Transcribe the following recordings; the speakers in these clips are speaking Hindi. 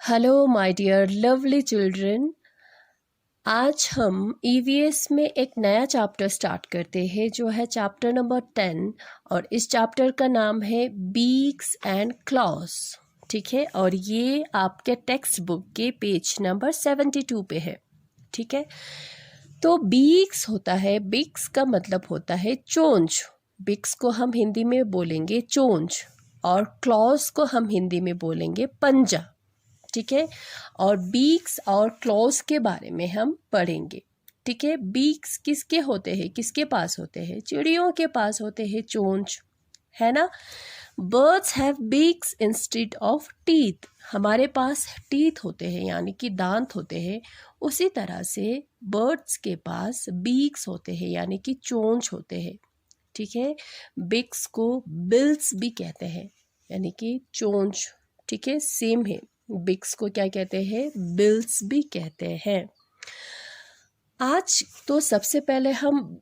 Hello my dear lovely children. आज हम ईवीएस में एक नया चैप्टर स्टार्ट करते हैं जो है चैप्टर नंबर 10 और इस चैप्टर का नाम है बीक्स एंड क्लॉस। ठीक है, और ये आपके टेक्स्ट बुक के पेज नंबर 72 पे है। ठीक है, तो बीक्स होता है, बीक्स का मतलब होता है चोंच। बीक्स को हम हिंदी में बोलेंगे चोंच और क्लॉस को हम हिंदी में बोलेंगे पंजा। ठीक है, और बीक्स और क्लॉज के बारे में हम पढ़ेंगे। ठीक है, बीक्स किसके होते हैं, किसके पास होते हैं? चिड़ियों के पास होते हैं चोंच, है ना। Birds have beaks instead of teeth. हमारे पास टीथ होते हैं यानी कि दांत होते हैं, उसी तरह से बर्ड्स के पास बीक्स होते हैं यानी कि चोंच होते हैं। ठीक है, बीक्स को बिल्स भी कहते हैं यानी कि चोंच। ठीक है, सेम है। बिक्स को क्या कहते हैं? बिल्स भी कहते हैं। आज तो सबसे पहले हम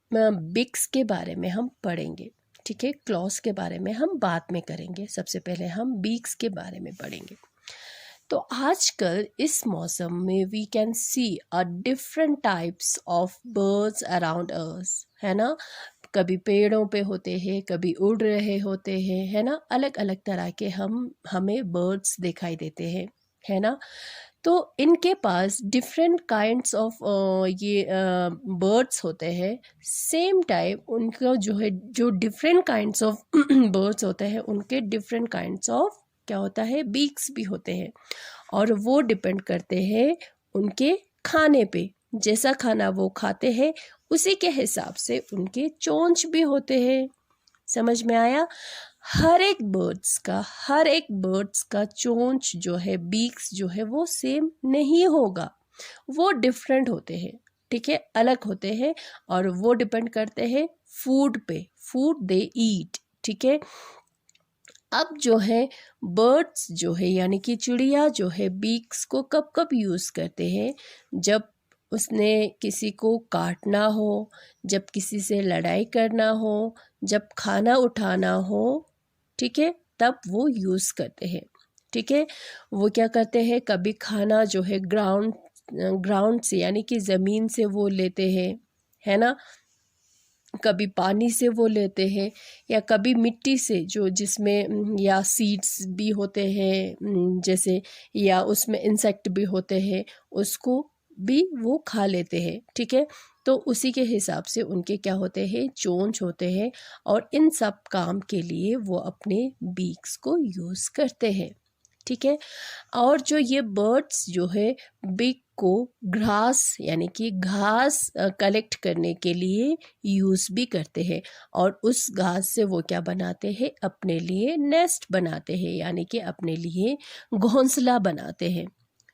बिक्स के बारे में हम पढ़ेंगे। ठीक है, क्लॉस के बारे में हम बाद में करेंगे, सबसे पहले हम बीक्स के बारे में पढ़ेंगे। तो आजकल इस मौसम में we can see a different types of birds around us, है ना। कभी पेड़ों पे होते हैं, कभी उड़ रहे होते हैं, है ना। अलग अलग तरह के हमें बर्ड्स दिखाई देते हैं, है ना। तो इनके पास डिफरेंट काइंड्स ऑफ ये बर्ड्स होते हैं। सेम टाइम उनका जो है, जो डिफरेंट काइंड्स ऑफ बर्ड्स होते हैं उनके डिफरेंट काइंड्स ऑफ क्या होता है, बीक्स भी होते हैं। और वो डिपेंड करते हैं उनके खाने पे। जैसा खाना वो खाते हैं उसी के हिसाब से उनके चोंच भी होते हैं। समझ में आया? हर एक बर्ड्स का चोंच जो है, बीक्स जो है वो सेम नहीं होगा, वो डिफरेंट होते हैं। ठीक है, अलग होते हैं और वो डिपेंड करते हैं फूड पे, फूड दे ईट। ठीक है, अब जो है बर्ड्स जो है यानी कि चिड़िया जो है बीक्स को कब कब यूज़ करते हैं? जब उसने किसी को काटना हो, जब किसी से लड़ाई करना हो, जब खाना उठाना हो, ठीक है, तब वो यूज़ करते हैं। ठीक है, वो क्या करते हैं, कभी खाना जो है ग्राउंड से यानी कि ज़मीन से वो लेते हैं, है ना। कभी पानी से वो लेते हैं या कभी मिट्टी से, जो जिसमें या सीड्स भी होते हैं जैसे, या उसमें इंसेक्ट भी होते हैं, उसको भी वो खा लेते हैं। ठीक है, तो उसी के हिसाब से उनके क्या होते हैं, चोंच होते हैं और इन सब काम के लिए वो अपने बीक्स को यूज़ करते हैं। ठीक है, और जो ये बर्ड्स जो है बिग को घास यानी कि घास कलेक्ट करने के लिए यूज़ भी करते हैं और उस घास से वो क्या बनाते हैं, अपने लिए नेस्ट बनाते हैं यानी कि अपने लिए घोंसला बनाते हैं।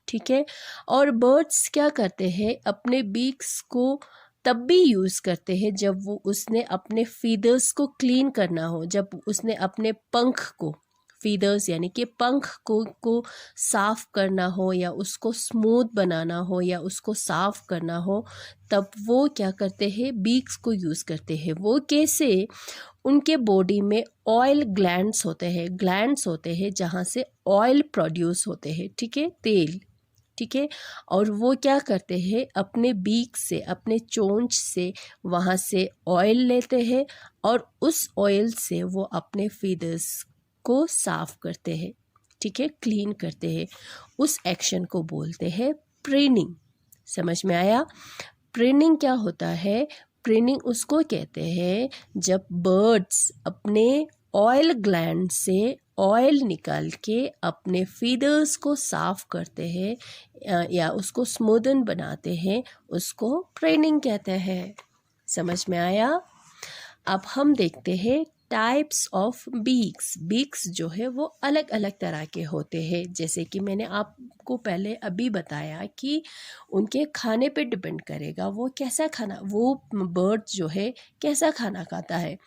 ठीक है, और बर्ड्स क्या करते हैं, अपने बीक्स को तब भी यूज़ करते हैं जब वो उसने अपने फीदर्स को क्लीन करना हो, जब उसने अपने पंख को, फीदर्स यानी कि पंख को साफ करना हो या उसको स्मूथ बनाना हो या उसको साफ करना हो, तब वो क्या करते हैं, बीक्स को यूज़ करते हैं। वो कैसे? उनके बॉडी में ऑयल ग्लैंड्स होते हैं जहाँ से ऑयल प्रोड्यूस होते हैं। ठीक है, तेल। ठीक है, और वो क्या करते हैं, अपने बीक से, अपने चोंच से वहाँ से ऑयल लेते हैं और उस ऑयल से वो अपने फीदर्स को साफ करते हैं। ठीक है, क्लीन करते हैं। उस एक्शन को बोलते हैं प्रूनिंग। समझ में आया? प्रूनिंग क्या होता है? प्रूनिंग उसको कहते हैं जब बर्ड्स अपने ऑयल ग्लैंड से ऑयल निकाल के अपने फीदर्स को साफ करते हैं या उसको स्मूदन बनाते हैं, उसको प्रूनिंग कहते हैं। समझ में आया? अब हम देखते हैं टाइप्स ऑफ बीक्स जो है वो अलग अलग तरह के होते हैं। जैसे कि मैंने आपको पहले अभी बताया कि उनके खाने पे डिपेंड करेगा वो कैसा खाना, वो बर्ड जो है कैसा खाना खाता है।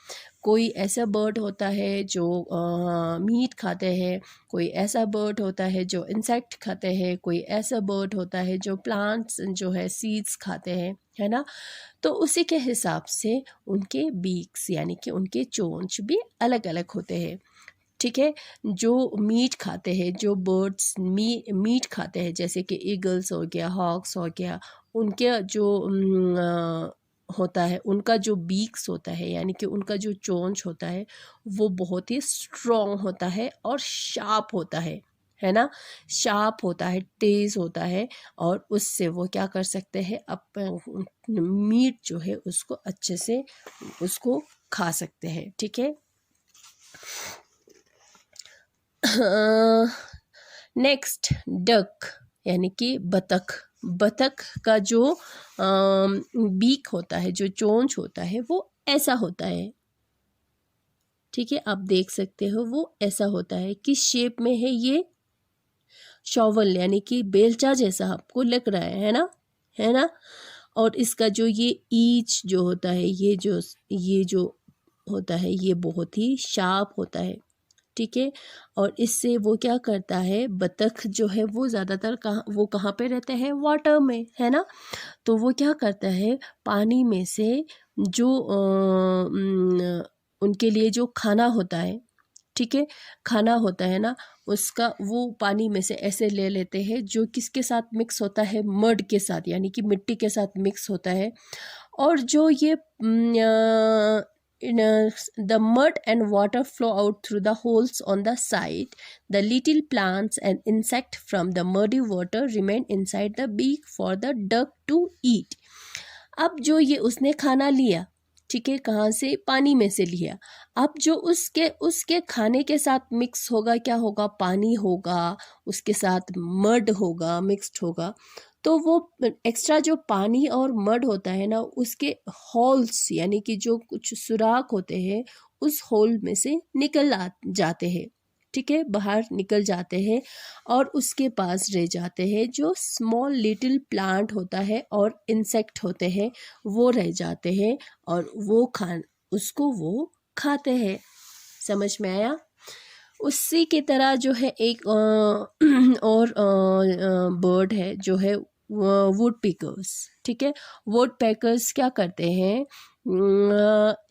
कोई ऐसा बर्ड होता है जो मीट खाते हैं, कोई ऐसा बर्ड होता है जो इंसेक्ट खाते हैं, कोई ऐसा बर्ड होता है जो प्लांट्स जो है सीड्स खाते हैं, है ना। तो उसी के हिसाब से उनके बीक्स यानी कि उनके चोंच भी अलग अलग होते हैं। ठीक है। जो मीट खाते हैं, जो बर्ड्स मीट खाते हैं, जैसे कि ईगल्स हो गया, हॉक्स हो गया, उनके जो होता है, उनका जो बीक्स होता है, यानी कि उनका जो चोंच होता है, वो बहुत ही स्ट्रॉन्ग होता है और शार्प होता है ना, शार्प होता है, तेज़ होता है, और उससे वो क्या कर सकते हैं, मीट जो है उसको अच्छे से उसको खा सकते हैं। ठीक है। नेक्स्ट डक, यानी कि बतख। बतख का जो बीक होता है, जो चोंच होता है, वो ऐसा होता है। ठीक है, आप देख सकते हो वो ऐसा होता है। किस शेप में है ये? शॉवल, यानी कि बेलचा जैसा आपको लग रहा है ना, है ना। और इसका जो ये ईच जो होता है, ये जो होता है, ये बहुत ही शार्प होता है। ठीक है। और इससे वो क्या करता है, बतख जो है वो ज़्यादातर कहाँ पे रहते हैं? वाटर में, है ना। तो वो क्या करता है, पानी में से जो उनके लिए जो खाना होता है, ठीक है, खाना होता है ना, उसका वो पानी में से ऐसे ले लेते हैं, जो किसके साथ मिक्स होता है? मड के साथ, यानी कि मिट्टी के साथ मिक्स होता है। और जो ये the mud and water flow out through the holes on the side. The little plants and insect from the muddy water remain inside the beak for the duck to eat. अब जो ये उसने खाना लिया, ठीक है, कहाँ से? पानी में से लिया। अब जो उसके खाने के साथ मिक्स होगा, क्या होगा? पानी होगा, उसके साथ मड होगा, मिक्स्ड होगा। तो वो एक्स्ट्रा जो पानी और मड होता है ना, उसके होल्स, यानी कि जो कुछ सुराख होते हैं, उस होल में से निकल जाते हैं। ठीक है, बाहर निकल जाते हैं, और उसके पास रह जाते हैं जो स्मॉल लिटिल प्लांट होता है और इंसेक्ट होते हैं, वो रह जाते हैं, और वो उसको वो खाते हैं। समझ में आया? उसी की तरह जो है एक और बर्ड है जो है वुड पिकर्स। ठीक है, वुड पैकर्स क्या करते हैं?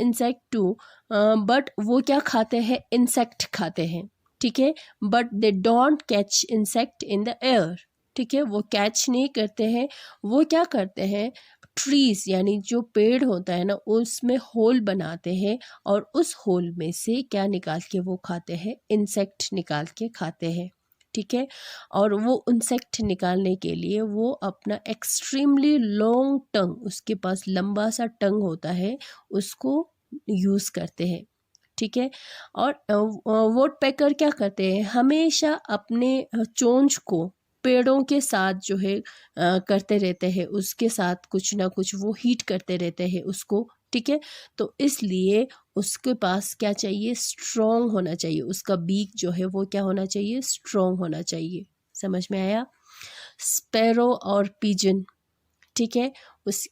इंसेक्ट टू, बट वो क्या खाते हैं? इंसेक्ट खाते हैं। ठीक है, but they don't catch insect in the air. ठीक है, वो कैच नहीं करते हैं। वो क्या करते हैं? ट्रीज, यानी जो पेड़ होता है ना, उसमें होल बनाते हैं, और उस होल में से क्या निकाल के वो खाते हैं? इंसेक्ट निकाल के खाते हैं। ठीक है, और वो इंसेक्ट निकालने के लिए वो अपना एक्सट्रीमली लॉन्ग टंग, उसके पास लंबा सा टंग होता है, उसको यूज़ करते हैं। ठीक है, और वुड पैकर क्या करते हैं? हमेशा अपने चोंच को पेड़ों के साथ जो है करते रहते हैं, उसके साथ कुछ ना कुछ वो हीट करते रहते हैं उसको। ठीक है, तो इसलिए उसके पास क्या चाहिए? स्ट्रॉन्ग होना चाहिए। उसका बीक जो है वो क्या होना चाहिए? स्ट्रॉन्ग होना चाहिए। समझ में आया? स्पैरो और पिजन, ठीक है,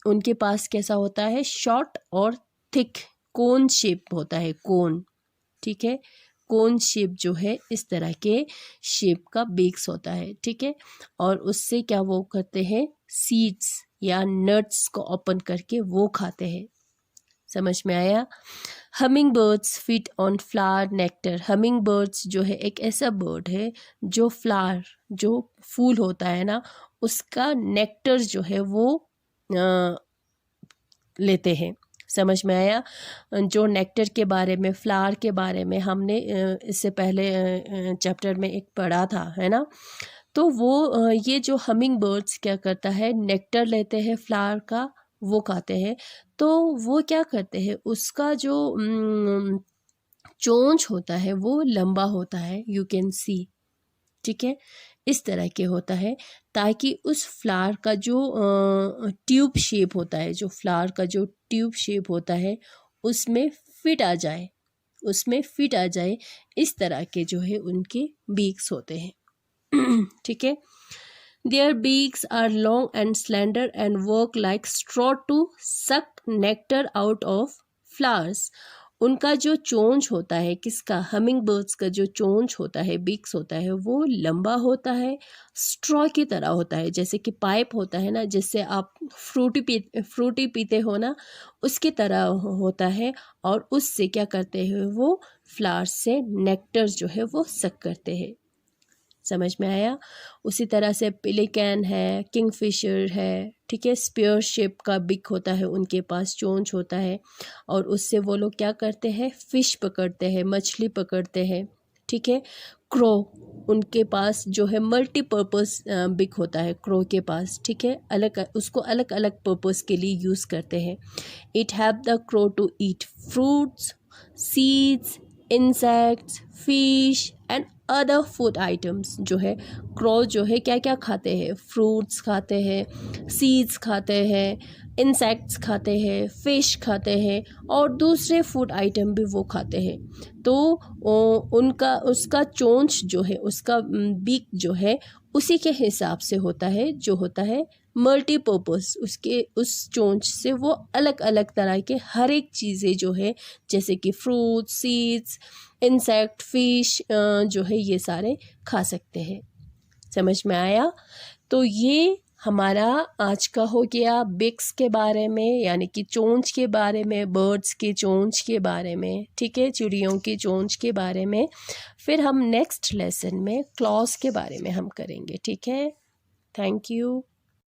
उनके पास कैसा होता है? शॉर्ट और थिक कोन शेप होता है, कोन। ठीक है, कोन शेप जो है, इस तरह के शेप का बीक्स होता है। ठीक है, और उससे क्या वो करते हैं? सीड्स या नट्स को ओपन करके वो खाते हैं। समझ में आया? Humming birds feed on flower nectar. Humming birds जो है एक ऐसा बर्ड है जो फ्लावर, जो फूल होता है ना, उसका नेक्टर जो है वो लेते हैं। समझ में आया? जो नेक्टर के बारे में, फ्लावर के बारे में हमने इससे पहले चैप्टर में एक पढ़ा था, है ना। तो वो ये जो हमिंग बर्ड्स क्या करता है? नेक्टर लेते हैं फ्लावर का, वो खाते हैं। तो वो क्या करते हैं? उसका जो चोंच होता है वो लंबा होता है, यू कैन सी। ठीक है, इस तरह के होता है, ताकि उस फ्लावर का जो ट्यूब शेप होता है, जो फ्लावर का जो ट्यूब शेप होता है, उसमें फिट आ जाए, उसमें फिट आ जाए। इस तरह के जो है उनके बीक्स होते हैं। ठीक है, their beaks are long and slender and work like straw to suck nectar out of flowers. उनका जो चोंच होता है, किसका? हमिंग बर्ड्स का जो चोंच होता है, बीक्स होता है, वो लंबा होता है, स्ट्रॉ की तरह होता है, जैसे कि पाइप होता है ना, जिससे आप फ्रूटी पीते हो ना, उसकी तरह होता है। और उससे क्या करते हैं? वो फ्लावर्स से नेक्टर जो है वो सक करते हैं। समझ में आया? उसी तरह से पेलिकन है, किंगफिशर है, ठीक है, स्पेयर शेप का बिक होता है, उनके पास चोंच होता है और उससे वो लोग क्या करते हैं, फ़िश पकड़ते हैं, मछली पकड़ते हैं, ठीक है। क्रो, उनके पास जो है मल्टीपर्पज़ बिक होता है क्रो के पास, ठीक है, उसको अलग अलग पर्पज़ के लिए यूज़ करते हैं। It help the crow to eat fruits, seeds, insects, fish and other food items. जो है क्रो जो है क्या क्या खाते हैं, फ्रूट्स खाते हैं, सीड्स खाते हैं, इंसेक्ट्स खाते हैं, फ़िश खाते हैं और दूसरे फूड आइटम भी वो खाते हैं। तो उसका चोंच जो है, उसका बीक जो है उसी के हिसाब से होता है, जो होता है मल्टीपर्पज़। उसके उस चोंच से वो अलग अलग तरह के हर एक चीज़ें जो है, जैसे कि फ्रूट, सीड्स, इंसेक्ट, फिश जो है ये सारे खा सकते हैं। समझ में आया? तो ये हमारा आज का हो गया बिक्स के बारे में, यानी कि चोंच के बारे में, बर्ड्स के चोंच के बारे में, ठीक है, चिड़ियों की चोंच के बारे में। फिर हम नेक्स्ट लेसन में क्लॉज के बारे में हम करेंगे, ठीक है। Thank you.